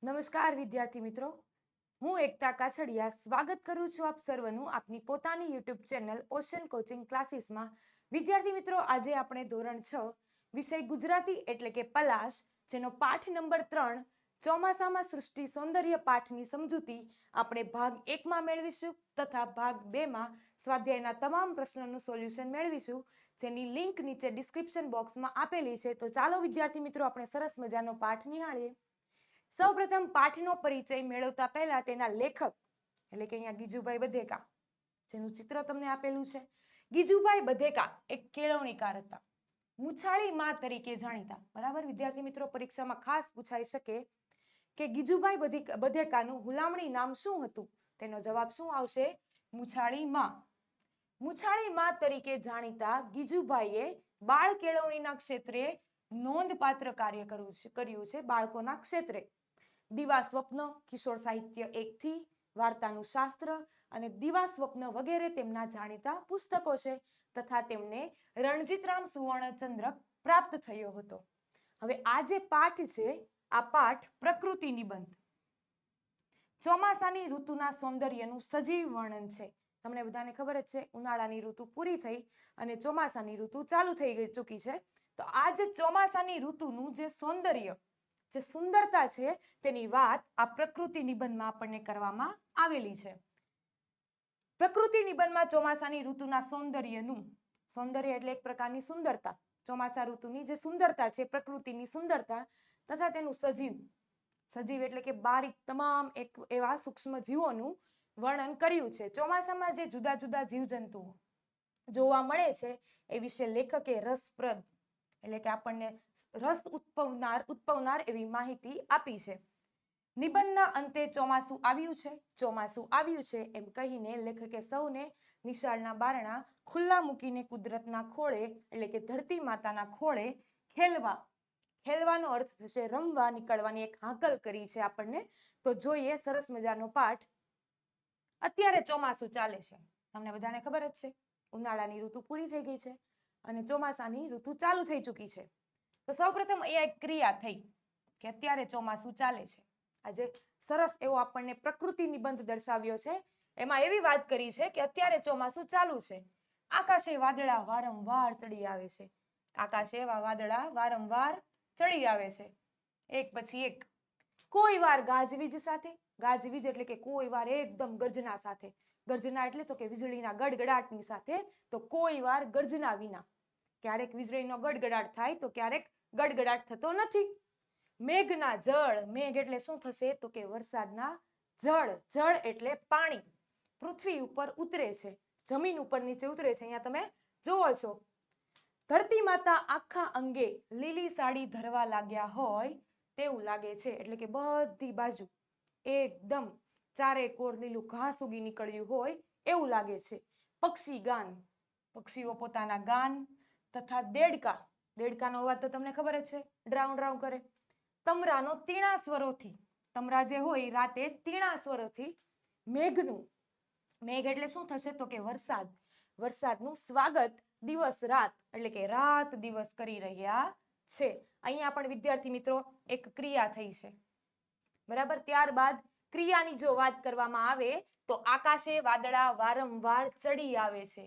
નમસ્કાર વિદ્યાર્થી મિત્રો, હું એકતા કાછડિયા સ્વાગત કરું છું આપ સર્વનું આપની પોતાની યુટ્યુબ ચેનલ ઓશન કોચિંગ ક્લાસીસમાં. વિદ્યાર્થી મિત્રો, આજે આપણે ધોરણ 6 વિષય ગુજરાતી એટલે કે પલાશ, જેનો પાઠ નંબર 3 ચોમાસામાં સૃષ્ટિ સૌંદર્ય પાઠની સમજૂતી આપણે ભાગ 1માં મેળવીશું તથા ભાગ 2માં સ્વાધ્યાયના તમામ પ્રશ્નોનું સોલ્યુશન મેળવીશું, જેની લિંક નીચે ડિસ્ક્રિપ્શન બોક્સમાં આપેલી છે. તો ચાલો વિદ્યાર્થી મિત્રો, આપણે સરસ મજાનો પાઠ નિહાળીએ. સૌપ્રથમ પાઠનો પરિચય મેળવતા પહેલા તેના લેખક એટલે કે અહીંયા ગીજુભાઈ બધેકા, જેનું ચિત્ર તમને આપેલું છે. ગીજુભાઈ બધેકા એક કેળવણીકાર હતા, મૂછાળી માં તરીકે જાણીતા. બરાબર વિદ્યાર્થી મિત્રો, પરીક્ષામાં ખાસ પૂછાઈ શકે કે ગીજુભાઈ બધેકાનું હુલામણી નામ શું હતું? તેનો જવાબ શું આવશે? મૂછાળી માં. મૂછાળી માં તરીકે જાણીતા ગીજુભાઈએ બાળ કેળવણીના ક્ષેત્રે નોંધપાત્ર કાર્ય કર્યું છે. બાળકોના ક્ષેત્રે દીવા સ્વપ્ન, કિશોર સાહિત્ય 1 થી, વાર્તાનું શાસ્ત્ર અને દીવા સ્વપ્ન વગેરે તેમના જાણીતા પુસ્તકો છે તથા તેમને રણજીતરામ સુવર્ણચંદ્રક પ્રાપ્ત થયો હતો. હવે આ જે પાઠ છે, આ પાઠ પ્રકૃતિ નિબંધ, ચોમાસાની ઋતુના સૌંદર્યનું સજીવ વર્ણન છે. તમને બધાને ખબર જ છે, ઉનાળાની ઋતુ પૂરી થઈ અને ચોમાસાની ઋતુ ચાલુ થઈ ચૂકી છે. તો આ જે ચોમાસાની ઋતુનું જે સૌંદર્ય, જે સુંદરતા છે, તેની વાત આ પ્રકૃતિ નિબંધમાં આપણને કરવામાં આવેલી છે. પ્રકૃતિ નિબંધમાં ચોમાસાની ઋતુના સૌંદર્યનું, સૌંદર્ય એટલે એક પ્રકારની સુંદરતા, ચોમાસા ઋતુની જે સુંદરતા છે, પ્રકૃતિની સુંદરતા તથા તેનું સજીવ, સજીવ એટલે કે બારીક તમામ એવા સૂક્ષ્મ જીવોનું વર્ણન કર્યું છે. ચોમાસામાં જે જુદા જુદા જીવજંતુઓ જોવા મળે છે એ વિશે લેખકે રસપ્રદ એટલે કે આપણને રસ ઉત્પવનાર એવી માહિતી આપી છે. નિબંધના અંતે ચોમાસું આવ્યું છે એમ કહીને લેખકે સૌને નિશાળના બારણા ખુલ્લા મૂકીને કુદરતના ખોળે એટલે કે ધરતી માતાના ખોળે ખેલવાનો અર્થ થશે રમવા નીકળવાની એક હાકલ કરી છે આપણને. તો જોઈએ સરસ મજાનો પાઠ. અત્યારે ચોમાસું ચાલે છે, તમને બધાને ખબર જ છે, ઉનાળાની ઋતુ પૂરી થઈ ગઈ છે અને ચોમાસાની ઋતુ ચાલુ થઈ ચૂકી છે. તો સૌપ્રથમ અહીંયા એક ક્રિયા થઈ કે અત્યારે ચોમાસું ચાલે છે. આજે સરસ એવો આપણને પ્રકૃતિ નિબંધ દર્શાવ્યો છે. એમાં એવી વાત કરી છે કે અત્યારે ચોમાસું ચાલુ છે. આકાશે વાદળા વારંવાર ચડી આવે છે. આકાશે એવા વાદળા વારંવાર ચડી આવે છે, એક પછી એક. કોઈ વાર ગાજવીજ સાથે, ગાજવીજ એટલે કે કોઈ વાર એકદમ ગર્જના સાથે, ગર્જના એટલે તો કે વીજળીના ગડગડાટની સાથે, તો કોઈ વાર ગર્જના વિના. ક્યારેક વીજળીનો ગડગડાટ થાય તો ક્યારેક ગડગડાટ થતો નથી. મેઘના જળ, મેઘ એટલે શું થશે તો કે વરસાદના જળ, જળ એટલે પાણી પૃથ્વી ઉપર ઉતરે છે, જમીન ઉપર નીચે ઉતરે છે. અહીંયા તમે જોવો છો, ધરતી માતા આખા અંગે લીલી સાડી ધરવા લાગ્યા હોય તેવું લાગે છે. એટલે કે બધી બાજુ એકદમ ચારે કોર લીલું ઘાસ ઉગી નીકળ્યું હોય એવું લાગે છે. પક્ષી ગાન, પક્ષીઓ પોતાના ગાન તથા દેડકા, દેડકાનો અવાજ તો તમને ખબર જ છે, ડ્રાઉં ડ્રાઉં કરે. તમરાનો તીણા સ્વરોથી, તમરા જે હોય રાતે તીણા સ્વરોથી મેઘનું, મેઘ એટલે શું થશે તો કે વરસાદ, વરસાદનું સ્વાગત દિવસ રાત એટલે કે રાત દિવસ કરી રહ્યા છે. અહીંયા પણ વિદ્યાર્થી મિત્રો એક ક્રિયા થઈ છે, બરાબર. ત્યારબાદ ક્રિયાની જો વાત કરવામાં આવે તો આકાશે વાદળા વારંવાર ચડી આવે છે.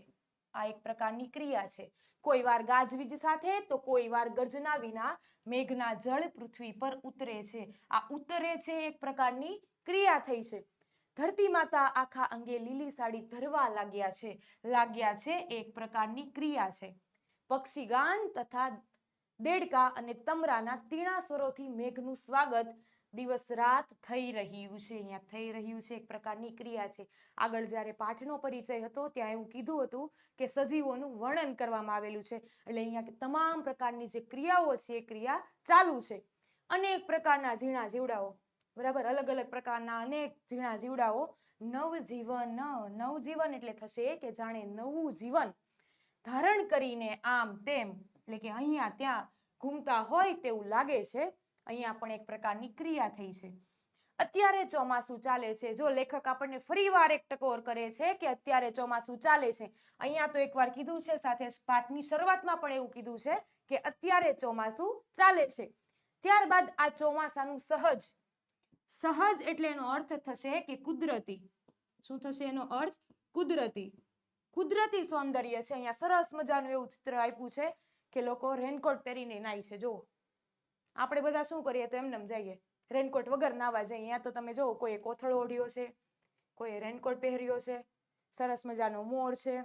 આ એક પ્રકારની ક્રિયા છે. કોઈ વાર ગાજવીજ સાથે તો કોઈ વાર ગર્જના વિના મેઘના જળ પૃથ્વી પર ઉતરે છે. આ ઉતરે છે એક પ્રકારની ક્રિયા થઈ છે. ધરતી માતા આખા અંગે લીલી સાડી ધરવા લાગ્યા છે એક પ્રકારની ક્રિયા છે. પક્ષી ગાન તથા દેડકા અને તમરાના તીણા સ્વરોથી મેઘનું સ્વાગત દિવસ રાત થઈ રહ્યું છે. અહીંયા થઈ રહ્યું છે એક પ્રકારની ક્રિયા છે. આગળ જ્યારે પાઠનો પરિચય હતો ત્યાં એવું કીધું હતું કે સજીવોનું વર્ણન કરવામાં આવેલું છે, એટલે અહીંયા તમામ પ્રકારની જે ક્રિયાઓ છે એ ક્રિયા ચાલુ છે. અનેક પ્રકારના ઝીણા જીવડાઓ, બરાબર, અલગ અલગ પ્રકારના અનેક ઝીણા જીવડાઓ નવજીવન, નવજીવન એટલે થશે કે જાણે નવું જીવન ધારણ કરીને આમ તેમ એટલે કે અહીંયા ત્યાં ઘૂમતા હોય તેવું લાગે છે. અહીંયા પણ એક પ્રકારની ક્રિયા થઈ છે. અત્યારે ચોમાસું ચાલે છે. જો લેખક આપણને ફરીવાર એક ટકોર કરે છે કે અત્યારે ચોમાસું ચાલે છે. અહીંયા તો એકવાર કીધું છે, સાથે પાઠની શરૂઆતમાં પણ એવું કીધું છે કે અત્યારે ચોમાસું ચાલે છે. ત્યારબાદ આ ચોમાસાનું સહજ સહજ એટલે એનો અર્થ થશે કે કુદરતી. શું થશે એનો અર્થ? કુદરતી. કુદરતી સૌંદર્ય છે. અહીંયા સરસ મજાનું એવું ચિત્ર આપ્યું છે કે લોકો રેનકોટ પહેરીને નાય છે. જો આપણે બધા શું કરીએ તો એમને જઈએ રેનકોટ વગર નાવા જઈએ. અહીંયા તો તમે જો કોઈ કોથળો ઓઢ્યો છે, કોઈ રેનકોટ પહેર્યો છે, સરસ મજાનો મોર છે,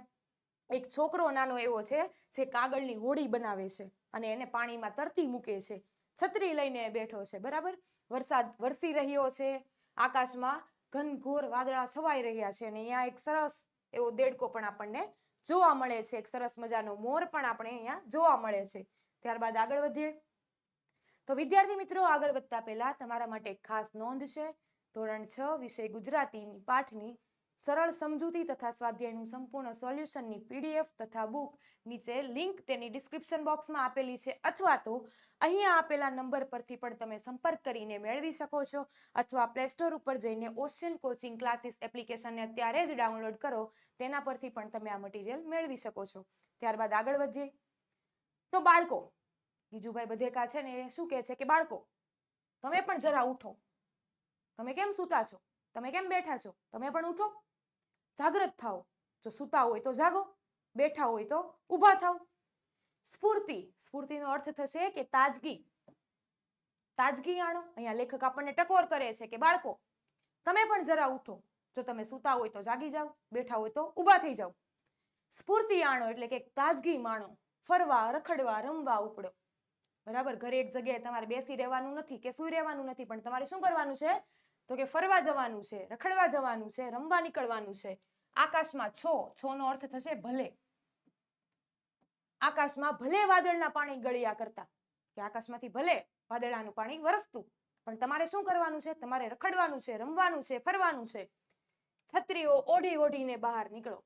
એક છોકરો નાનો એવો છે જે કાગળની હોડી બનાવે છે અને એને પાણીમાં તરતી મૂકે છે, છત્રી લઈને બેઠો છે. બરાબર, વરસાદ વરસી રહ્યો છે, આકાશમાં ઘનઘોર વાદળા છવાઈ રહ્યા છે અને અહીંયા એક સરસ એવો દેડકો પણ આપણને જોવા મળે છે. એક સરસ મજાનો મોર પણ આપણે અહીંયા જોવા મળે છે. ત્યારબાદ આગળ વધીએ તો વિદ્યાર્થી મિત્રો, આગળ વધતા પહેલા તમારા માટે એક ખાસ નોંધ છે. ધોરણ 6 વિષય ગુજરાતીની પાઠની સરળ સમજૂતી તથા સ્વાધ્યાયનું સંપૂર્ણ સોલ્યુશનની PDF તથા બુક નીચે લિંક તેની ડિસ્ક્રિપ્શન બોક્સમાં આપેલી છે, અથવા તો અહીંયા આપેલા નંબર પરથી પણ તમે સંપર્ક કરીને મેળવી શકો છો, અથવા પ્લે સ્ટોર ઉપર જઈને ઓશિયન કોચિંગ ક્લાસીસ એપ્લિકેશનને અત્યારે જ ડાઉનલોડ કરો, તેના પરથી પણ તમે આ મટીરિયલ મેળવી શકો છો. ત્યારબાદ આગળ વધીએ તો બાળકો, ગીજુભાઈ બધેકા છે ને એ શું કહે છે કે બાળકો તમે પણ જરા ઉઠો. તમે કેમ સૂતા છો? તમે કેમ બેઠા છો? તમે પણ ઉઠો, જાગૃત થાઓ. જો સૂતા હોય તો જાગો, બેઠા હોય તો ઊભા થાઓ. સ્ફૂર્તિ, સ્ફૂર્તિનો અર્થ થશે કે તાજગી. તાજગી આણો. અહીંયા લેખક આપણને ટકોર કરે છે કે બાળકો તમે પણ જરા ઉઠો. જો તમે સૂતા હોય તો જાગી જાઓ, બેઠા હોય તો ઊભા થઈ જાઓ. સ્ફૂર્તિ આણો એટલે કે તાજગી માણો. ફરવા, રખડવા, રમવા ઉપડો. બરાબર, ઘરે એક જગ્યાએ તમારે બેસી રહેવાનું નથી કે સૂઈ રહેવાનું નથી, પણ તમારે શું કરવાનું છે તો કે ફરવા જવાનું છે, રખડવા જવાનું છે, રમવા નીકળવાનું છે. આકાશમાં છોનો અર્થ થશે ભલે. આકાશમાં ભલે વાદળના પાણી ગળ્યા કરતા, કે આકાશમાંથી ભલે વાદળાનું પાણી વરસતું, પણ તમારે શું કરવાનું છે? તમારે રખડવાનું છે, રમવાનું છે, ફરવાનું છે. છત્રીઓ ઓઢી ઓઢીને બહાર નીકળો.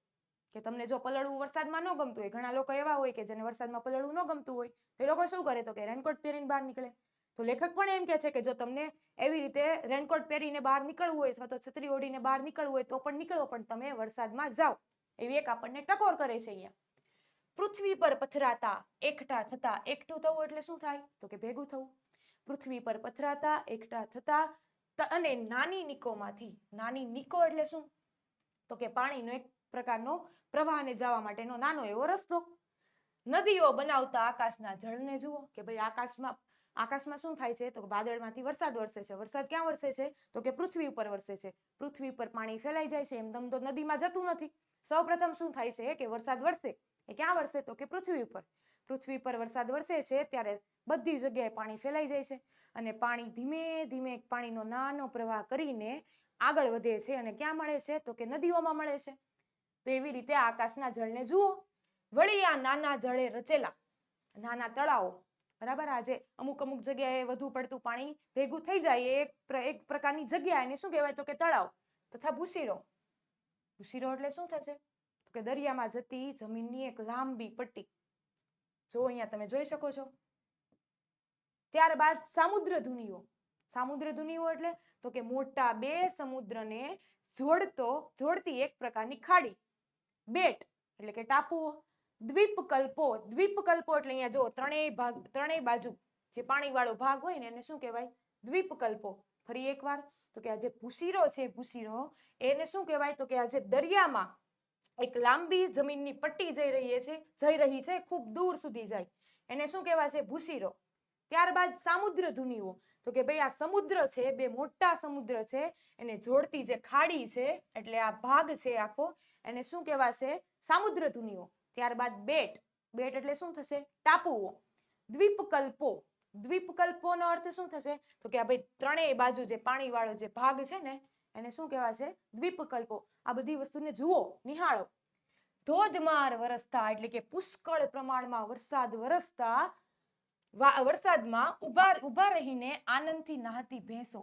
કે તમને જો પલળવું વરસાદમાં ન ગમતું હોય, ઘણા લોકો એવા હોય કે જેને વરસાદમાં પલળવું ન ગમતું હોય, તો એ લોકો શું કરે તો કે રેનકોટ પહેરીને બહાર નીકળે. તો લેખક પણ એમ કહે છે કે જો તમને એવી રીતે રેનકોટ પહેરીને બહાર નીકળવું હોય અથવા તો છત્રી ઓઢીને બહાર નીકળવું હોય તો પણ નીકળો, પણ તમે વરસાદમાં જાઓ. એવી એક આપણને ટકોર કરે છે અહીંયા. પૃથ્વી પર પથરાતા, એકઠા થતા. એકઠું થવું એટલે શું થાય તો કે ભેગું થવું. પૃથ્વી પર પથરાતા, એકઠા થતા અને નાની નિકોમાંથી. નાની નિકો એટલે શું તો કે પાણીનો એક પ્રકારનો પ્રવાહને જવા માટેનો નાનો એવો રસ્તો. નદીઓ બનાવતા આકાશના જળને જુઓ. કે ભાઈ આકાશમાં શું થાય છે તો વાદળમાંથી વરસાદ વરસે છે. વરસાદ ક્યાં વરસે છે તો કે પૃથ્વી ઉપર વરસે છે. પૃથ્વી પર પાણી ફેલાઈ જાય છે, એમ તો નદીમાં જતું નથી. સૌપ્રથમ શું થાય છે કે વરસાદ વરસે એ ક્યાં વરસે તો કે પૃથ્વી ઉપર. પૃથ્વી પર વરસાદ વરસે છે ત્યારે બધી જગ્યાએ પાણી ફેલાઈ જાય છે અને પાણી ધીમે ધીમે પાણીનો નાનો પ્રવાહ કરીને આગળ વધે છે અને ક્યાં મળે છે તો કે નદીઓમાં મળે છે. તો એવી રીતે આકાશના જળને જુઓ. વળી આ નાના જળે રચેલા નાના તળાવો, બરાબર, આજે અમુક જગ્યાએ વધુ પડતું પાણી ભેગું થઈ જાય એક પ્રકારની જગ્યા, એને શું કહેવાય તો કે તળાવ તથા ભૂશીરો. ભૂશીરો એટલે શું થશે તો કે દરિયામાં જતી જમીનની એક લાંબી પટ્ટી. જો અહીંયા તમે જોઈ શકો છો. ત્યારબાદ સામુદ્ર ધુનીઓ. સામુદ્ર ધુનીઓ એટલે તો કે મોટા બે સમુદ્રને જોડતી એક પ્રકારની ખાડી. બેટ એટલે કે ટાપુઓ. દ્વીપકલ્પો. દ્વીપકલ્પો એટલે અહીંયા જો ત્રણેય બાજુ જે પાણીવાળો ભાગ હોય ને એને શું કહેવાય દ્વીપકલ્પો. ફરી એકવાર તો કે આ જે ભૂશીરો છે, ભૂશીરો એને શું કહેવાય તો કે આ જે દરિયામાં એક લાંબી જમીનની પટ્ટી જઈ રહી છે ખૂબ દૂર સુધી જાય, એને શું કહેવાય છે ભૂશીરો. ત્યારબાદ સામુદ્ર ધુનીઓ તો કે ભાઈ આ સમુદ્ર છે, બે મોટા સમુદ્ર છે, એને જોડતી જે ખાડી છે એટલે આ ભાગ છે આખો, એને શું કહેવાશે સામુદ્ર ધુનીઓ. ત્યારબાદ બેટ. બેટ એટલે શું થશે ટાપુઓ. દ્વીપકલ્પો. દ્વીપકલ્પોનો અર્થ શું થશે તો કે આ ભાઈ ત્રણેય બાજુ જે પાણીવાળો જે ભાગ છે ને એને શું કહેવાશે દ્વીપકલ્પો. આ બધી વસ્તુને જુઓ, નિહાળો. ધોધમાર વરસતા એટલે કે પુષ્કળ પ્રમાણમાં વરસાદ વરસતા વરસાદમાં ઊભા રહીને આનંદથી નહાતી ભેંસો.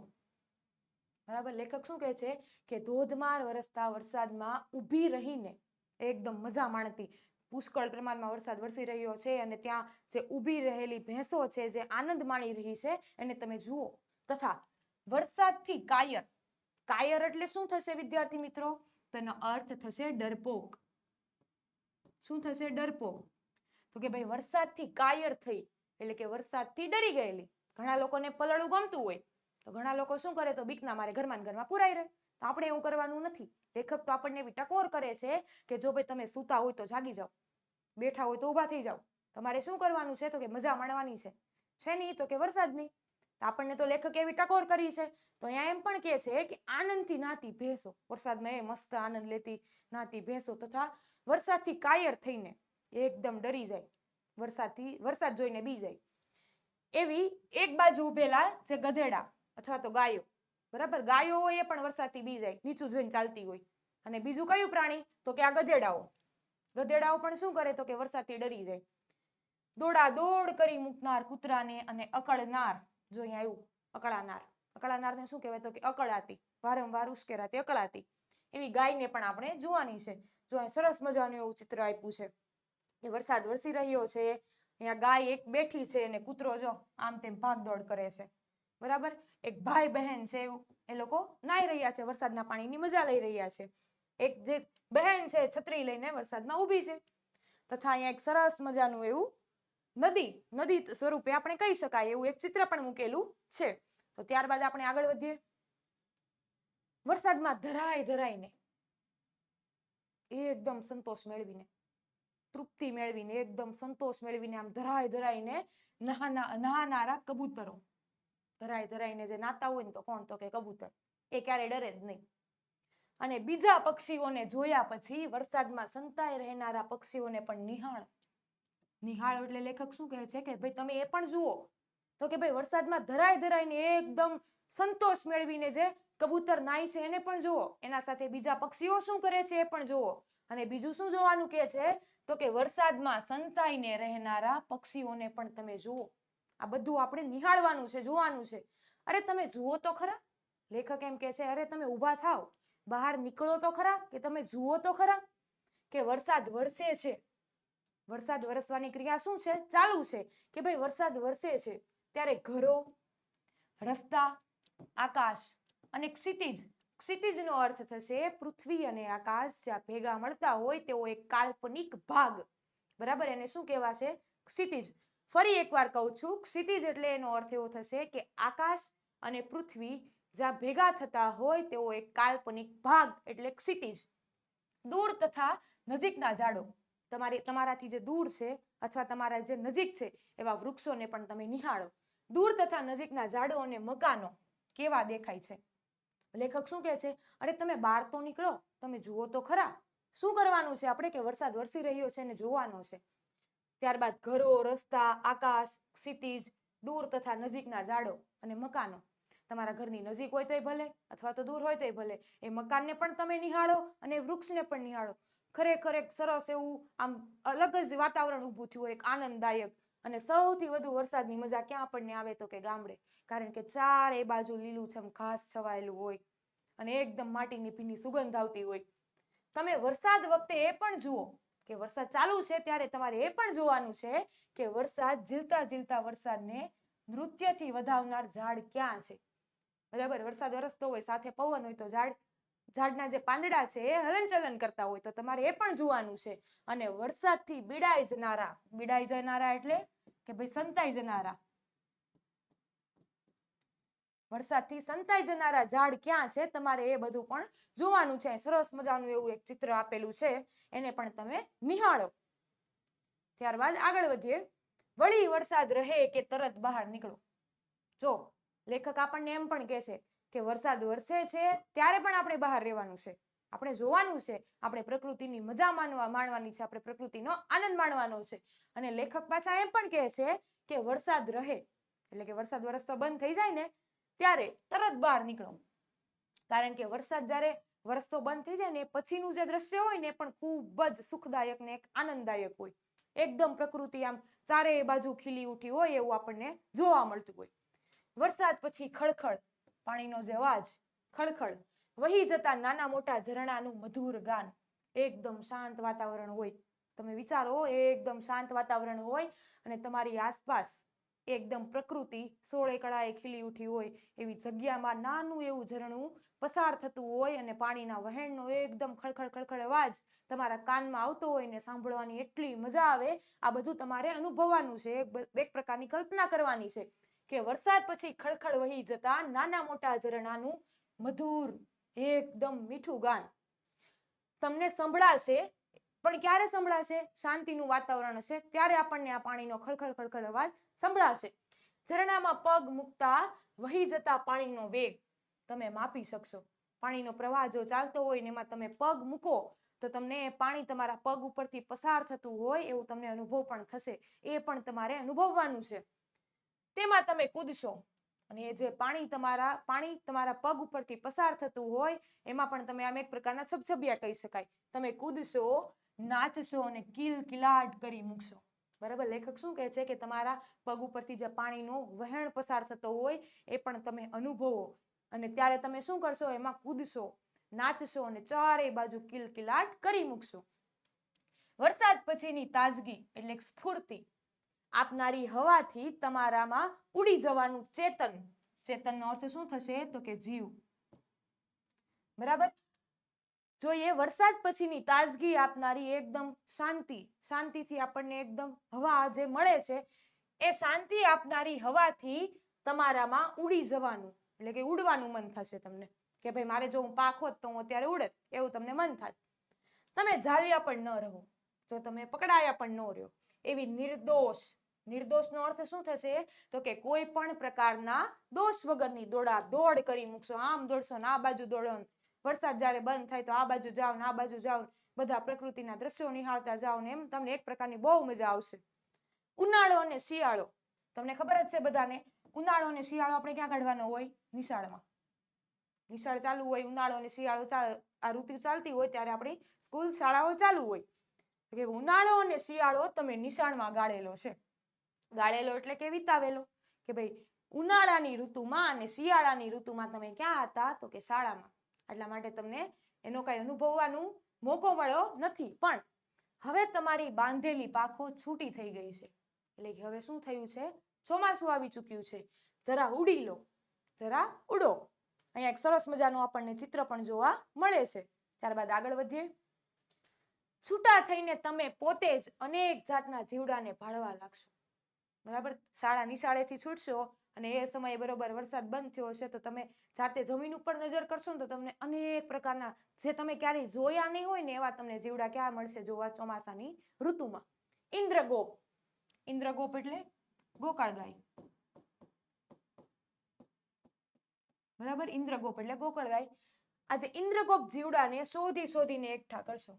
બરાબર, લેખક શું કહે છે કે ધોધમાર વરસતા વરસાદમાં ઊભી રહીને એકદમ મજા માણતી, પુષ્કળ પ્રમાણમાં વરસાદ વરસી રહ્યો છે અને ત્યાં જે ઊભી રહેલી ભેંસો છે જે આનંદ માણી રહી છે એને તમે જુઓ. તથા વરસાદથી કાયર. કાયર એટલે શું થશે વિદ્યાર્થી મિત્રો? તેનો અર્થ થશે ડરપોક. શું થશે? ડરપોક. તો કે ભાઈ વરસાદથી કાયર થઈ એટલે કે વરસાદથી ડરી ગયેલી. ઘણા લોકોને પલળવું ગમતું હોય તો ઘણા લોકો શું કરે, તો બીકના મારે ઘરમાં ને ઘરમાં પુરાઈ રહે. તો આપણે એવું કરવાનું નથી. લેખક તો આપણને એવી ટકોર કરે છે કે જો ભાઈ તમે સૂતા હોય તો જાગી જાઓ, બેઠા હોય તો ઊભા થઈ જાઓ. તમારે શું કરવાનું છે, તો કે મજા માણવાની છે. શેની? તો કે વરસાદની. આપણને તો લેખકે એવી ટકોર કરી છે. તો અહીંયા એમ પણ કહે છે કે આનંદથી નાતી ભેંસો, વરસાદમાં એ મસ્ત આનંદ લેતી નાતી ભેંસો તથા વરસાદથી કાયર થઈને એકદમ ડરી જાય, વરસાદ જોઈને બી જાય એવી એક બાજુ ઉભેલા જે ગધેડા અથવા તો ગાયો, બરાબર, ગાયો હોય એ પણ વરસાદથી બી જાય, નીચું જોઈને ચાલતી હોય. અને બીજું કયું પ્રાણી? તો કે આ ગધેડાઓ. ગધેડાઓ પણ શું કરે, તો કે વરસાદથી ડરી જાય. દોડા દોડ કરી મૂકનાર કૂતરાને અને અકળનાર, જો અહીંયા આવ્યું અકળાનાર. અકળાનારને શું કહેવાય? તો કે અકળાતી, વારંવાર ઉશ્કેરાતી, અકળાતી એવી ગાયને પણ આપણે જોવાની છે. જો અહીં સરસ મજાનું એવું ચિત્ર આપ્યું છે કે વરસાદ વરસી રહ્યો છે, અહીંયા ગાય એક બેઠી છે અને કૂતરો જો આમ તેમ ભાગદોડ કરે છે, બરાબર. એક ભાઈ બહેન છે, એ લોકો નાહી રહ્યા છે, વરસાદના પાણીની મજા લઈ રહ્યા છે. એક જે બહેન છે છત્રી લઈને વરસાદમાં ઊભી છે. તથા અહીંયા એક સરસ મજાનું એવું નદી સ્વરૂપે આપણે કહી શકાય એવું એક ચિત્ર પણ મૂકેલું છે. તો ત્યારબાદ આપણે આગળ વધીએ. વરસાદમાં ધરાઈને એકદમ સંતોષ મેળવીને, તૃપ્તિ મેળવીને, એકદમ સંતોષ મેળવીને આમ ધરાઈને નહાનારા કબૂતરો. ધરાઈને જે નાતા હોય ને તો કોણ? તો કે કબૂતર. એ ક્યારે ડરે જ નહીં. અને બીજા પક્ષીઓને જોયા પછી વરસાદમાં સંતાઈ રહેનારા પક્ષીઓને પણ નિહાળો એટલે લેખક શું કહે છે કે ભાઈ તમે એ પણ જુઓ. તો કે ભાઈ વરસાદમાં ધરાઈને એકદમ સંતોષ મેળવીને જે કબૂતર નાય છે એને પણ જુઓ, એના સાથે બીજા પક્ષીઓ શું કરે છે એ પણ જુઓ. અને બીજું શું જોવાનું કે છે? તો કે વરસાદમાં સંતાઈને રહેનારા પક્ષીઓને પણ તમે જુઓ. આ બધું આપણે નિહાળવાનું છે, જોવાનું છે. અરે તમે જુઓ તો ખરા. લેખક એમ કે છે અરે તમે ઊભા થાવ, બહાર નીકળો તો ખરા, કે તમે જુઓ તો ખરા કે વરસાદ વરસે છે. વરસાદ વરસવાની ક્રિયા શું છે? ચાલુ છે. કે ભાઈ વરસાદ વરસે છે ત્યારે ઘરો, રસ્તા, આકાશ અને ક્ષિતિજનો અર્થ થશે પૃથ્વી અને આકાશ જ્યાં ભેગા મળતા હોય તેવો એક કાલ્પનિક ભાગ, બરાબર. એને શું કહેવાશે? ક્ષિતિજ. ફરી એકવાર કહું છું, ક્ષિતિજ એટલે એનો અર્થ એવો થશે કે આકાશ અને પૃથ્વી જ્યાં ભેગા થતા હોય તેવો એક કાલ્પનિક ભાગ એટલે ક્ષિતિજ. દૂર તથા નજીકના ઝાડો, તમારાથી જે દૂર છે અથવા તમારા જે નજીક છે એવા વૃક્ષોને પણ તમે નિહાળો. દૂર તથા નજીકના ઝાડો અને મકાનો કેવા દેખાય છે? લેખક શું કહે છે? અરે તમે બહાર તો નીકળો, તમે જુઓ તો ખરા. શું કરવાનું છે આપણે? કે વરસાદ વરસી રહ્યો છે અને જોવાનો છે. ત્યારબાદ ઘરો, રસ્તા, આકાશ, ક્ષિતિજ, દૂર તથા નજીકના ઝાડો અને મકાનો. તમારા ઘરની નજીક હોય તોય ભલે અથવા તો દૂર હોય તોય ભલે, એ મકાનને પણ તમે નિહાળો અને વૃક્ષને પણ નિહાળો. ખરેખર એક સરસ એવું આમ અલગ જ વાતાવરણ ઊભું થયું હોય, એક આનંદદાયક. અને સૌથી વધુ વરસાદની મજા ક્યાં આપણને આવે? તો કે ગામડે. કારણ કે ચારે બાજુ લીલુંછમ ઘાસ છવાયેલું હોય અને એકદમ માટીની ભીની સુગંધ આવતી હોય. તમે વરસાદ વખતે એ પણ જુઓ કે વરસાદ ચાલુ છે ત્યારે તમારે એ પણ જોવાનું છે કે વરસાદ ઝીલતા વરસાદને નૃત્યથી વધાવનાર ઝાડ ક્યાં છે, બરાબર. વરસાદ વરસતો હોય, સાથે પવન હોય તો ઝાડના જે પાંદડા છે એ હલનચલન કરતા હોય, તો તમારે એ પણ જોવાનું છે. અને વરસાદથી બીડાઈ જનારા એટલે કે ભાઈ સંતાઈ જનારા, વરસાદથી સંતાઈ જનારા ઝાડ ક્યાં છે તમારે એ બધું પણ જોવાનું છે. સરસ મજાનું એવું એક ચિત્ર આપેલું છે, એને પણ તમે નિહાળો. ત્યારબાદ આગળ વધીએ. વળી વરસાદ રહે કે તરત બહાર નીકળો. જો લેખક આપણને એમ પણ કહે છે કે વરસાદ વરસે છે ત્યારે પણ આપણે બહાર રહેવાનું છે, આપણે જોવાનું છે, આપણે પ્રકૃતિની મજા માણવાની છે, આપણે પ્રકૃતિનો આનંદ માણવાનો છે. અને લેખક પાછા એમ પણ કહે છે કે વરસાદ રહે એટલે કે વરસાદ વરસતો બંધ થઈ જાય ને ત્યારે તરત બહાર નીકળો. કારણ કે વરસાદ જ્યારે વરસતો બંધ થઈ જાય ને પછીનું જે દ્રશ્ય હોય ને એ પણ ખૂબ જ સુખદાયક ને એક આનંદદાયક હોય. એકદમ પ્રકૃતિ આમ ચારે બાજુ ખીલી ઉઠી હોય એવું આપણને જોવા મળતું હોય. વરસાદ પછી ખળખળ, પાણીનો જે અવાજ, ખળખળ, વહી જતા નાના મોટા ઝરણાનું મધુર ગાન. એકદમ શાંત વાતાવરણ હોય. તમે વિચારો, એકદમ શાંત વાતાવરણ હોય અને તમારી આસપાસ એકદમ પ્રકૃતિ સોળે કળાએ ખીલી ઉઠી હોય એવી જગ્યામાં નાનું એવું ઝરણું પસાર થતું હોય અને પાણીના વહેણનો એકદમ ખળખળ અવાજ તમારા કાનમાં આવતો હોય ને સાંભળવાની એટલી મજા આવે. આ બધું તમારે અનુભવવાનું છે, એક પ્રકારની કલ્પના કરવાની છે કે વરસાદ પછી ખળખળ વહી જતા નાના મોટા ઝરણાનું મધુર એકદમ મીઠું ગાન તમને સંભળાશે. પણ ક્યારે સંભળાશે? શાંતિનું વાતાવરણ હશે ત્યારે આપણને આ પાણીનો ખળખળ ખળખળ અવાજ સંભળાશે. ઝરણામાં પગ મૂકતા વહી જતા પાણીનો વેગ તમે માપી શકશો. પાણીનો પ્રવાહ જો ચાલતો હોય ને એમાં તમે પગ મૂકો તો તમને પાણી તમારા પગ ઉપરથી પસાર થતું હોય એવું તમને અનુભવ પણ થશે. એ પણ તમારે અનુભવવાનું છે. તેમાં તમે કૂદશો અને એ જે પાણી તમારા પગ ઉપરથી પસાર થતું હોય એમાં પણ તમે આમ એક પ્રકારના છબછબિયા કહી શકાય. તમે કૂદશો, નાચશો અને કિલકિલાટ કરી મૂકશો. બરાબર, લેખક શું કહે છે કે તમારા પગ ઉપરથી જે પાણીનો વહેણ પસાર થતો હોય એ પણ તમે અનુભવો અને ત્યારે તમે શું કરશો? એમાં કૂદશો, નાચશો અને ચારે બાજુ કિલકિલાટ કરી મૂકશો. વરસાદ પછીની તાજગી એટલે સ્ફૂર્તિ આપનારી હવાથી તમારામાં ઉડી જવાનું ચેતન. ચેતનનો અર્થ શું થશે? તો કે જીવ. બરાબર, જોઈએ વરસાદ પછીની તાજગી આપનારી એકદમ શાંતિથી આપણને એકદમ હવા જે મળે છે એ શાંતિ આપનારી હવાથી તમારામાં ઉડી જવાનું એટલે કે ઉડવાનું મન થશે તમને કે ભાઈ મારે જો હું પાંખ હોત તો હું અત્યારે ઉડત એવું તમને મન થાય. તમે ઝાલ્યા પણ ન રહો, જો તમે પકડાયા પણ ન રહ્યો એવી નિર્દોષનો અર્થ શું થશે? તો કે કોઈ પણ પ્રકારના દોષ વગરની દોડ કરી મૂકશો. આમ દોડશો ને આ બાજુ દોડો. વરસાદ જ્યારે બંધ થાય તો આ બાજુ જાઓ ને આ બાજુ જાઓ, બધા પ્રકૃતિના દ્રશ્યો નિહાળતા જાઓ ને એમ તમને એક પ્રકારની બહુ મજા આવશે. ઉનાળો અને શિયાળો તમને ખબર જ છે બધાને. ઉનાળો અને શિયાળો આપણે ક્યાં કાઢવાનો હોય? નિશાળમાં. નિશાળ ચાલુ હોય, ઉનાળો અને શિયાળો આ ઋતુ ચાલતી હોય ત્યારે આપણી સ્કૂલ શાળાઓ ચાલુ હોય. ઉનાળો અને શિયાળો તમે નિશાળમાં ગાળેલો છે. ગાળેલો એટલે કે વિતાવેલો કે ભાઈ ઉનાળાની ઋતુમાં અને શિયાળાની ઋતુમાં તમે ક્યાં હતા? તો કે શાળામાં. એટલા માટે તમને એનો કઈ અનુભવવાનો મોકો મળ્યો નથી. પણ હવે તમારી બાંધેલી પાંખો છૂટી થઈ ગઈ છે. એટલે કે હવે શું થયું છે? ચોમાસું આવી ચૂક્યું છે. જરા ઉડી લો, જરા ઉડો. અહીંયા એક સરસ મજાનું આપણને ચિત્ર પણ જોવા મળે છે. ત્યારબાદ આગળ વધીએ. છૂટા થઈને તમે પોતે જ અનેક જાતના જીવડાને ભાળવા લાગશો. બરાબર, શાળા નિશાળેથી છૂટશો અને એ સમયે બરોબર વરસાદ બંધ થયો હશે તો તમે જાતે જમીન ઉપર નજર કરશો ને તો તમને અનેક પ્રકારના જે તમે ક્યારેય જોયા નહીં હોય ને એવા તમને જીવડા ક્યાં મળશે જોવા? ચોમાસાની ઋતુમાં. ઇન્દ્રગોપ એટલે ગોકાળ ગાય. બરાબર, ઇન્દ્રગોપ એટલે ગોકળ ગાય. આજે ઇન્દ્રગોપ જીવડાને શોધીને એકઠા કરશો.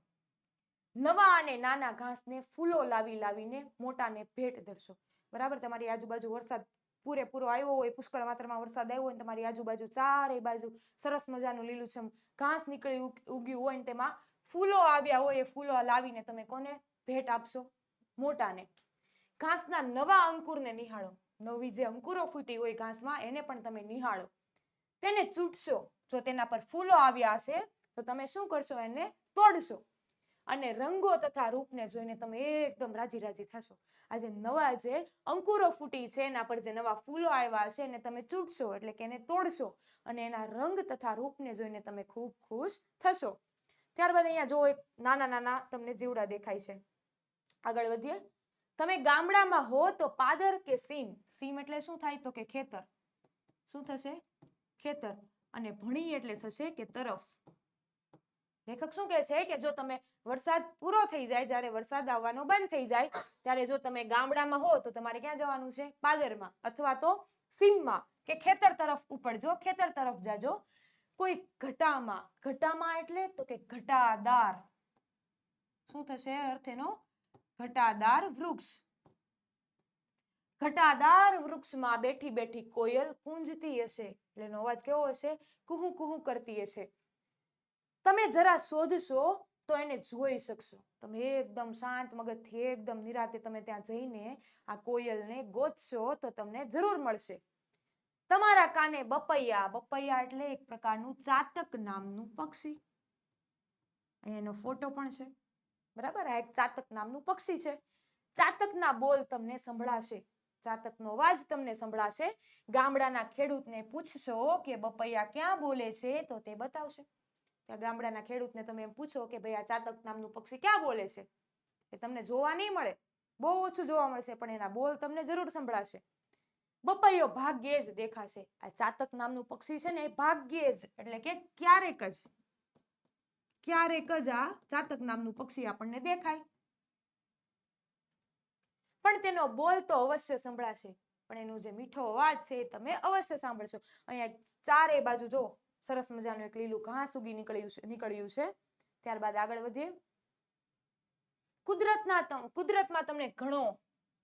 નવા અને નાના ઘાસને ફૂલો લાવીને મોટાને ભેટ ધરશો. બરાબર, તમારી આજુબાજુ વરસાદ પૂરેપૂરો આવ્યો હોય, પુષ્કળ માત્રામાં વરસાદ આવ્યો હોય, તમારી આજુબાજુ ચારે બાજુ સરસ મજાનું લીલુંછમ ઘાસ નીકળી ઉગ્યું હોય ને તેમાં ફૂલો આવ્યા હોય, એ ફૂલો લાવીને તમે કોને ભેટ આપશો? મોટાને. ઘાસના નવા અંકુરને નિહાળો. નવી જે અંકુરો ફૂટી હોય ઘાસમાં એને પણ તમે નિહાળો. તેને ચૂંટશો. જો તેના પર ફૂલો આવ્યા હશે તો તમે શું કરશો? એને તોડશો અને રંગો તથા રૂપને જોઈને તમે એકદમ રાજી થશો. આજે નવા જે અંકુરો ફૂટી છે એના પર જે નવા ફૂલો આવ્યા છે એને તમે ચૂંટશો એટલે કે એને તોડશો અને એના રંગ તથા રૂપને જોઈને તમે ખૂબ ખુશ થશો. ત્યારબાદ અહીંયા જો એક નાના તમને જીવડા દેખાય છે. આગળ વધીએ. તમે ગામડામાં હો તો પાદર કે સીમ એટલે શું થાય? તો કે ખેતર. શું થશે? ખેતર. અને ભણી એટલે થશે કે તરફ. લેખક શું કહે છે કે જો તમે વરસાદ પૂરો થઈ જાય, જ્યારે વરસાદ આવવાનો બંધ થઈ જાય ત્યારે જો તમે ગામડામાં હો તો તમારે ક્યાં જવાનું છે? પાદરમાં અથવા તો સીમમાં કે ખેતર તરફ ઉપડજો, ખેતર તરફ જાજો. કોઈ ઘટામાં એટલે તો કે ઘટાદાર. શું થશે અર્થ એનો? ઘટાદાર વૃક્ષ. ઘટાદાર વૃક્ષમાં બેઠી કોયલ કુંજતી હશે. એટલે એનો અવાજ કેવો હશે? કુહુ કુહુ કરતી હશે. તમે જરા શોધશો તો એને જોઈ શકશો. તમે એકદમ શાંત મગજથી એકદમ નિરાતે તમે ત્યાં જઈને આ કોયલને ગોતશો તો તમને જરૂર મળશે. તમારા કાને બપૈયા એટલે એક પ્રકારનું ચાતક નામનું પક્ષી. એનો ફોટો પણ છે. બરાબર, આ એક ચાતક નામનું પક્ષી છે. ચાતકના બોલ તમને સંભળાશે. ચાતકનો અવાજ તમને સંભળાશે. ગામડાના ખેડૂતને પૂછશો કે બપૈયા ક્યાં બોલે છે તો તે બતાવશે. ત્યાં ગામડાના ખેડૂતને તમે એમ પૂછો કે ભાઈ આ ચાતક નામનું પક્ષી ક્યાં બોલે છે, એ તમને જોવા નહીં મળે, બહુ ઓછું જોવા મળશે, પણ એના બોલ તમને જરૂર સંભળાશે. બપૈયો ભાગ્યે જ દેખાશે. આ ચાતક નામનું પક્ષી છે ને એ ભાગ્યે જ એટલે કે ક્યારેક જ આ ચાતક નામનું પક્ષી આપણને દેખાય. પણ તેનો બોલ તો અવશ્ય સંભળાશે, પણ એનો જે મીઠો અવાજ છે એ તમે અવશ્ય સાંભળશો. અહીંયા ચારે બાજુ જો સરસ મજાનું એક લીલું ઘાસ ઉગી નીકળ્યું છે. ત્યારબાદ આગળ વધીએ. કુદરતમાં તમને ઘણો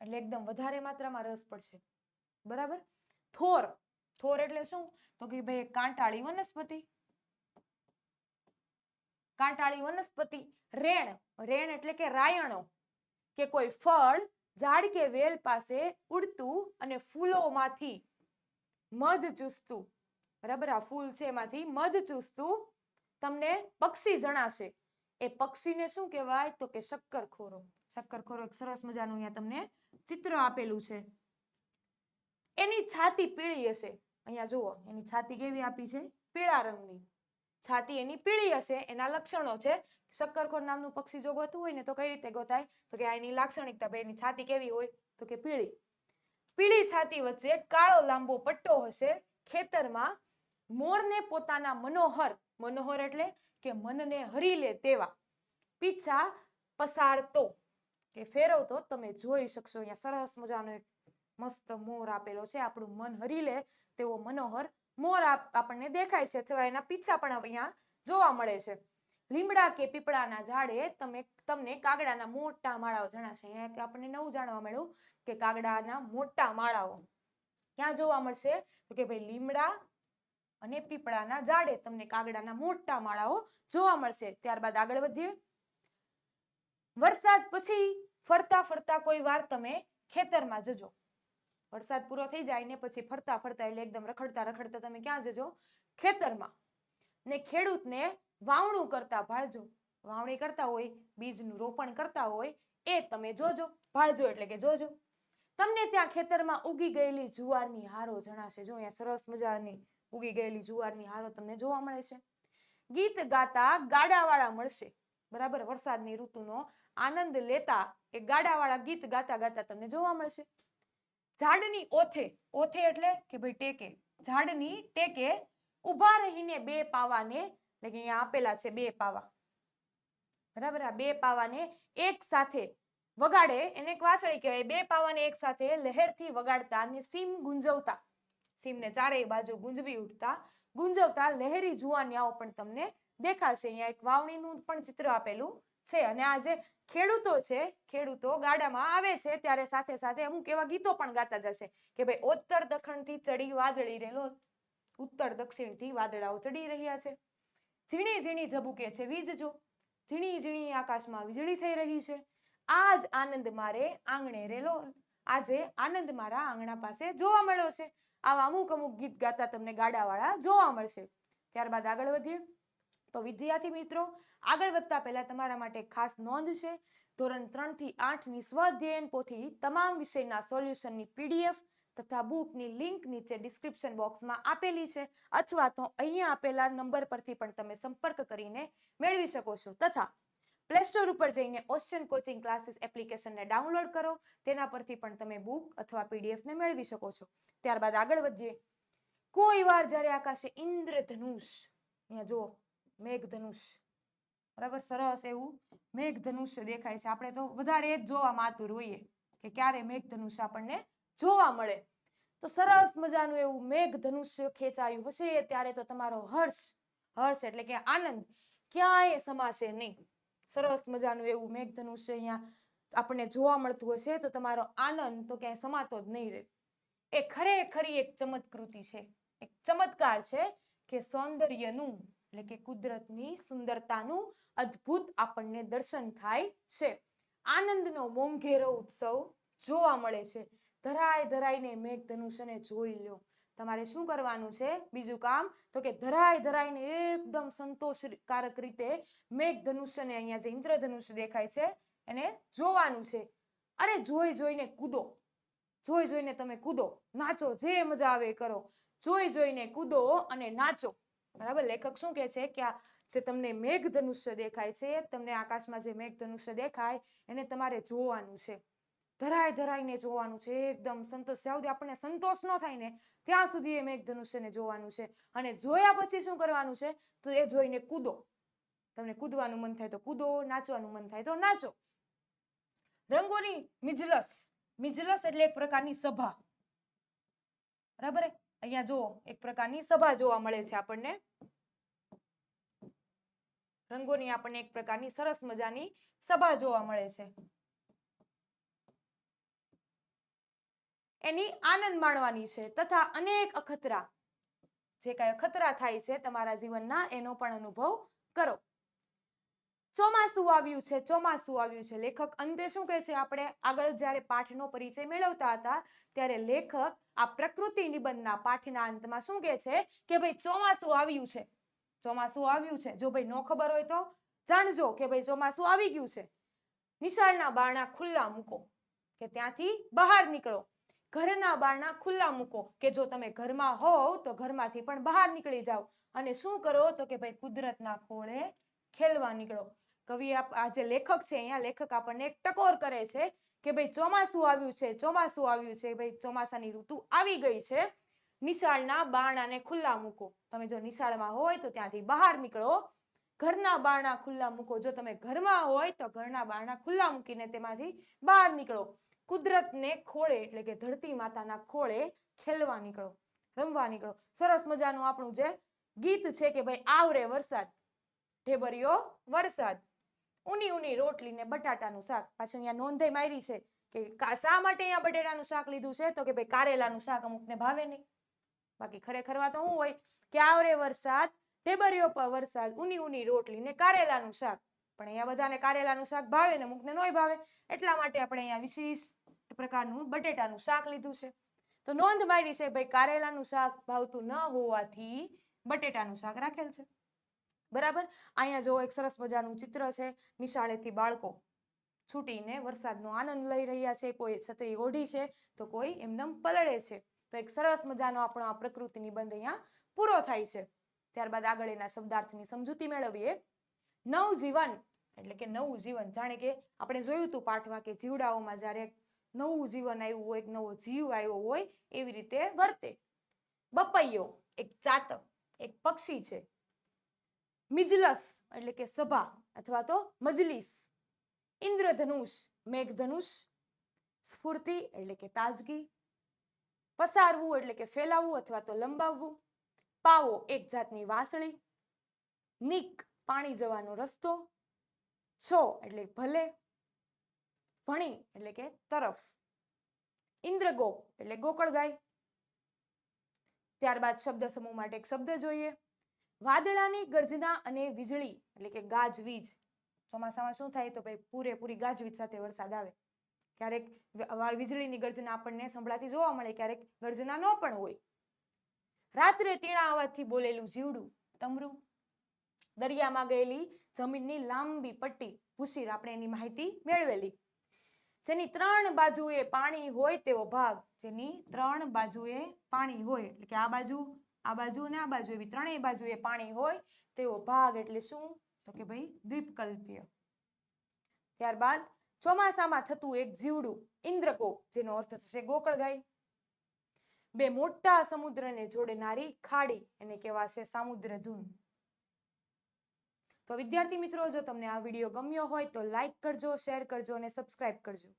એટલે એકદમ વધારે માત્રામાં રસ પડશે. બરાબર. થોર એટલે શું? તો કે ભાઈ કાંટાળી વનસ્પતિ. રેણ એટલે કે રાયણો કે કોઈ ફળ ઝાડ કે વેલ પાસે ઉડતું અને ફૂલોમાંથી મધ ચૂસતું. બરાબર. આ ફૂલ છે એમાંથી મધ ચૂસતું તમને પક્ષી જણાશે. એ પક્ષીને શું કહેવાય? તો કે શક્કરખોરો. એક સરસ મજાનું અહીંયા તમને ચિત્ર આપેલું છે. એની છાતી પીળી હશે. અહીંયા જુઓ, એની છાતી કેવી આપી છે? પીળા રંગની. છાતી એની પીળી હશે. એના લક્ષણો છે. શક્કરખોર નામનું પક્ષી જો ગોતવું હોય ને તો કઈ રીતે ગોતાય? તો કે એની લાક્ષણિકતા, એની છાતી કેવી હોય? તો કે પીળી છાતી વચ્ચે કાળો લાંબો પટ્ટો હશે. ખેતરમાં મોરને પોતાના મનોહર એટલે કે મનને હરી લે તેવા પીછા પસારતો કે ફેરવતો તમે જોઈ શકશો. અહીંયા સરસ મજાનો એક મસ્ત મોર આપેલો છે. આપણું મન હરી લે તેવો મનોહર મોર આપણને દેખાય છે, અથવા એના પીછા પણ અહીંયા જોવા મળે છે. લીમડા કે પીપળાના ઝાડે તમને કાગડાના મોટા માળાઓ જણાશે. અહીંયા આપણને નવું જાણવા મળ્યું કે કાગડાના મોટા માળાઓ ક્યાં જોવા મળશે? તો કે ભાઈ લીમડા અને પીપળાના ઝાડે તમને કાગડાના મોટા માળાઓ જોવા મળશે. ત્યારબાદ આગળ વધીએ. વરસાદ પછી ફરતા કોઈ વાર તમે ખેતરમાં જજો. વરસાદ પૂરો થઈ જાય ને પછી ફરતા એટલે એકદમ રખડતા તમે ક્યાં જજો? ખેતરમાં. ને ખેડૂતને વાવણું કરતા ભાળજો. વાવણી કરતા હોય, બીજનું રોપણ કરતા હોય એ તમે જોજો. ભાળજો એટલે કે જોજો. તમને ત્યાં ખેતરમાં ઉગી ગયેલી જુવારની હારો જણાશે. જો અહીંયા સરસ મજાની ઉગી ગયેલી જુવારની હારો તમને જોવા મળે છે. ગીત ગાતા ગાડાવાળા મળશે. બરાબર. વરસાદની ઋતુનો આનંદ લેતા એ ગાડાવાળા ગીત ગાતા તમને જોવા મળશે. ઝાડની ઓથે એટલે કે ભાઈ ટેકે. ઝાડની ટેકે ઉભા રહીને બે પાવાને, એટલે કે અહીંયા આપેલા છે બે પાવા. બરાબર. આ બે પાવાને એક સાથે વગાડે એને એક વાંસળી કહેવાય. બે પાવાને એક સાથે લહેરથી વગાડતા અને સીમ ગુંજવતા, સીમને ચારેય બાજુ ગુંજવતા લહેરી જુવાનિયાઓ પણ તમને દેખાશે. અહીંયા એક વાવણીનું પણ ચિત્ર આપેલું છે. અને આ જે ખેડૂતો ગાડામાં આવે છે ત્યારે સાથે અમુક એવા ગીતો પણ ગાતા જશે કે ભાઈ ઉત્તર દક્ષિણથી ચડી વાદળી રેલો, ઉત્તર દક્ષિણથી વાદળાઓ ચડી રહ્યા છે. ઝીણી ઝબુકે છે વીજ જો, ઝીણી આકાશમાં વીજળી થઈ રહી છે. આજ આનંદ મારે આંગણે રેલો, આજે આનંદ મારા આંગણા પાસે જોવા મળ્યો છે. આવા અમુક ગીત ગાતા તમને ગાડાવાળા જોવા મળશે. ત્યારબાદ આગળ વધીએ. તો વિદ્યાર્થી મિત્રો, આગળ વધતા પહેલા તમારા માટે ખાસ નોંધ છે. ધોરણ 3 થી 8ની સ્વઅધ્યયન પોથી તમામ વિષયના સોલ્યુશનની PDF તથા બુકની લિંક નીચે ડિસ્ક્રિપ્શન બોક્સમાં આપેલી છે, અથવા તો અહીંયા આપેલા નંબર પરથી પણ તમે સંપર્ક કરીને મેળવી શકો છો. તથા પ્લે સ્ટોર ઉપર જઈને ઓશિયન કોચિંગ ક્લાસીસ એપ્લિકેશનને ડાઉનલોડ કરો. તેના પરથી પણ તમે બુક અથવા PDFને મેળવી શકો છો. ત્યારબાદ આગળ વધીએ. કોઈ વાર જ્યારે આકાશે ઇન્દ્રધનુષ, અહીંયા જુઓ મેઘધનુષ, બરાબર, સરસ એવું મેઘધનુષ્ય દેખાય છે. આપણે તો વધારે જ જોવામાં આતુર હોઈએ કે ક્યારે મેઘધનુષ્ય આપણને જોવા મળે. તો સરસ મજાનું એવું મેઘધનુષ્ય ખેંચાયું હશે ત્યારે તો તમારો હર્ષ એટલે કે આનંદ ક્યાંય સમાશે નહીં. સરસ મજાનું એવું મેઘધનુષ્ય અહીંયા આપણને જોવા મળતું હશે તો તમારો આનંદ તો ક્યાંય સમાતો જ નહીં રહે. એ ખરેખરી એક ચમત્કૃતિ છે, એક ચમત્કાર છે કે સૌંદર્યનું એટલે કે કુદરતની સુંદરતાનું અદ્ભુત આપણને દર્શન થાય છે. આનંદનો મોંઘેરો ઉત્સવ જોવા મળે છે. ધરાઈને મેઘધનુષ્યને જોઈ લો. તમારે શું કરવાનું છે? બીજું કામ તો કે ધરાઈને એકદમ સંતોષકારક રીતે મેઘધનુષ્યને, અહીંયા જે ઇન્દ્રધનુષ્ય દેખાય છે એને જોવાનું છે. અરે જોઈને કૂદો, જોઈને તમે કૂદો, નાચો, જે મજા આવે કરો. જોઈને કૂદો અને નાચો. બરાબર. લેખક શું કહે છે કે આ જે તમને મેઘધનુષ્ય દેખાય છે, તમને આકાશમાં જે મેઘધનુષ્ય દેખાય એને તમારે જોવાનું છે. ધરાય ધરાઈને જોવાનું છે, એકદમ સંતોષ, જ્યાં સુધી આપણને સંતોષ ન થાય ને ત્યાં સુધી એ મેઘધનુષ્યને જોવાનું છે. અને જોયા પછી શું કરવાનું છે, તો એ જોઈને કૂદો. તમને કૂદવાનું મન થાય તો કૂદો, નાચવાનું મન થાય તો નાચો. રંગોની મિજલસ. મિજલસ એટલે એક પ્રકારની સભા. બરાબર, અહીંયા જો એક પ્રકારની સભા જોવા મળે છે આપણને. રંગોની આપણને એક પ્રકારની સરસ મજાની સભા જોવા મળે છે. એની આનંદ માણવાની છે, તથા અનેક અખતરા, જે કઈ અખતરા થાય છે તમારા જીવનના, એનો પણ અનુભવ કરો. ચોમાસું આવ્યું છે, ચોમાસું આવ્યું છે. લેખક અંતે શું કહે છે, આપણે આગળ જ્યારે પાઠનો પરિચય મેળવતા હતા ત્યારે લેખક આ પ્રકૃતિ નિબંધના પાઠના અંતમાં શું કહે છે કે ભાઈ ચોમાસું આવ્યું છે. ચોમાસું આવ્યું છે. જો ભાઈ ન ખબર હોય તો જાણજો કે ભાઈ ચોમાસું આવી ગયું છે. નિશાળના બારણા ખુલ્લા મૂકો, કે ત્યાંથી બહાર નીકળો. ઘરના બારણા ખુલ્લા મૂકો, કે જો તમે ઘરમાં હોવ તો ઘરમાંથી પણ બહાર નીકળી જાઓ. અને શું કરો, તો કે ભાઈ કુદરતના ખોળે ખેલવા નીકળો. કવિ આ જે લેખક છે, અહીંયા લેખક આપણને એક ટકોર કરે છે કે ભાઈ ચોમાસું આવ્યું છે, ચોમાસું આવ્યું છે, ભાઈ ચોમાસાની ઋતુ આવી ગઈ છે. નિશાળના બારણાને ખુલ્લા મૂકો. તમે જો નિશાળમાં હોય તો ત્યાંથી બહાર નીકળો. ઘરના બારણા ખુલ્લા મૂકો. જો તમે ઘરમાં હોય તો ઘરના બારણા ખુલ્લા મૂકીને તેમાંથી બહાર નીકળો. કુદરતને ખોળે એટલે કે ધરતી માતાના ખોળે ખેલવા નીકળો, રમવા નીકળો. સરસ મજાનું આપણું જે ગીત છે કે ભાઈ આવરે વરસાદ, ઢેબરિયો વરસાદ, ઊની ઊની રોટલી ને બટાટાનું શાક. પાછું અહીંયા નોંધે મારી છે કે શા માટે અહીંયા બટેટાનું શાક લીધું છે, તો કે ભાઈ કારેલાનું શાક અમુકને ભાવે નહીં. બાકી ખરેખરમાં તો શું હોય કે આવરે વરસાદ, ઢેબરિયો પર વરસાદ, ઊની ઊની રોટલી ને કારેલાનું શાક. પણ અહીંયા બધાને કારેલાનું શાક ભાવે ને અમુકને નહીં ભાવે, એટલા માટે આપણે અહીંયા વિશેષ પ્રકારનું બટેટાનું શાક લીધું છે. તો નોંધ મારી છે ભાઈ કારેલાનું શાક ભાવતું ન હોવાથી બટેટાનું શાક રાખેલ છે. બરાબર. અહીંયા જો એક સરસ મજાનું ચિત્ર છે. નિશાળેથી બાળકો છૂટીને વરસાદનો આનંદ લઈ રહ્યા છે. કોઈ છત્રી ઓઢી છે તો કોઈ એમનેમ પલળે છે. તો એક સરસ મજાનો આપણો આ પ્રકૃતિ નિબંધ અહીંયા પૂરો થાય છે. ત્યારબાદ આગળ એના શબ્દાર્થની સમજૂતી મેળવીએ. નવજીવન એટલે કે નવું જીવન. જાણે કે આપણે જોયું હતું પાઠમાં કે જીવડાઓમાં જ્યારે નવું જીવન આવ્યું હોય, એક નવો જીવ આવ્યો હોય, એવી રીતે વર્તે. બપૈયો એક ચાતક, એક પક્ષી છે. મિજલસ એટલે કે સભા અથવા તો મજલિસ. ઇન્દ્રધનુષ મેઘધનુષ. સ્ફૂર્તિ એટલે કે તાજગી. પસારવું એટલે કે ફેલાવવું અથવા તો લંબાવવું. પાવો એક જાતની વાસળી. નીક પાણી જવાનો રસ્તો. છો એટલે ભલે. ભણી એટલે કે તરફ. ઇન્દ્રગોપ એટલે ગોકળ ગાય. ત્યારબાદ શબ્દ સમૂહ માટે એક શબ્દ જોઈએ. વાદળાની ગર્જના અને વીજળી એટલે કે ગાજવીજ. ચોમાસામાં શું થાય તો ભાઈ પૂરેપૂરી ગાજવીજ સાથે વરસાદ આવે. ક્યારેક વીજળીની ગર્જના આપણને સંભળાતી જોવા મળે, ક્યારેક ગર્જના ન પણ હોય. રાત્રે તીણા અવાજથી બોલેલું જીવડું તમરું. દરિયામાં ગયેલી જમીનની લાંબી પટ્ટી ભૂશીર, આપણે એની માહિતી મેળવેલી. જેની 3 બાજુએ પાણી હોય તેવો ભાગ. જેની 3 બાજુએ પાણી હોય એટલે કે આ બાજુ, આ બાજુ અને આ બાજુ, એવી 3 બાજુએ પાણી હોય તેવો ભાગ એટલે શું, તો કે ભાઈ દ્વીપકલ્પીય. ત્યારબાદ ચોમાસામાં થતું એક જીવડું ઇન્દ્રગોપ, જેનો અર્થ થશે ગોકળગાય. 2 મોટા સમુદ્રને જોડનારી ખાડી એને કહેવાશે સામુદ્રધુન. તો વિદ્યાર્થી મિત્રો, જો તમને આ વિડીયો ગમ્યો હોય તો લાઈક કરજો, શેર કરજો અને સબસ્ક્રાઇબ કરજો.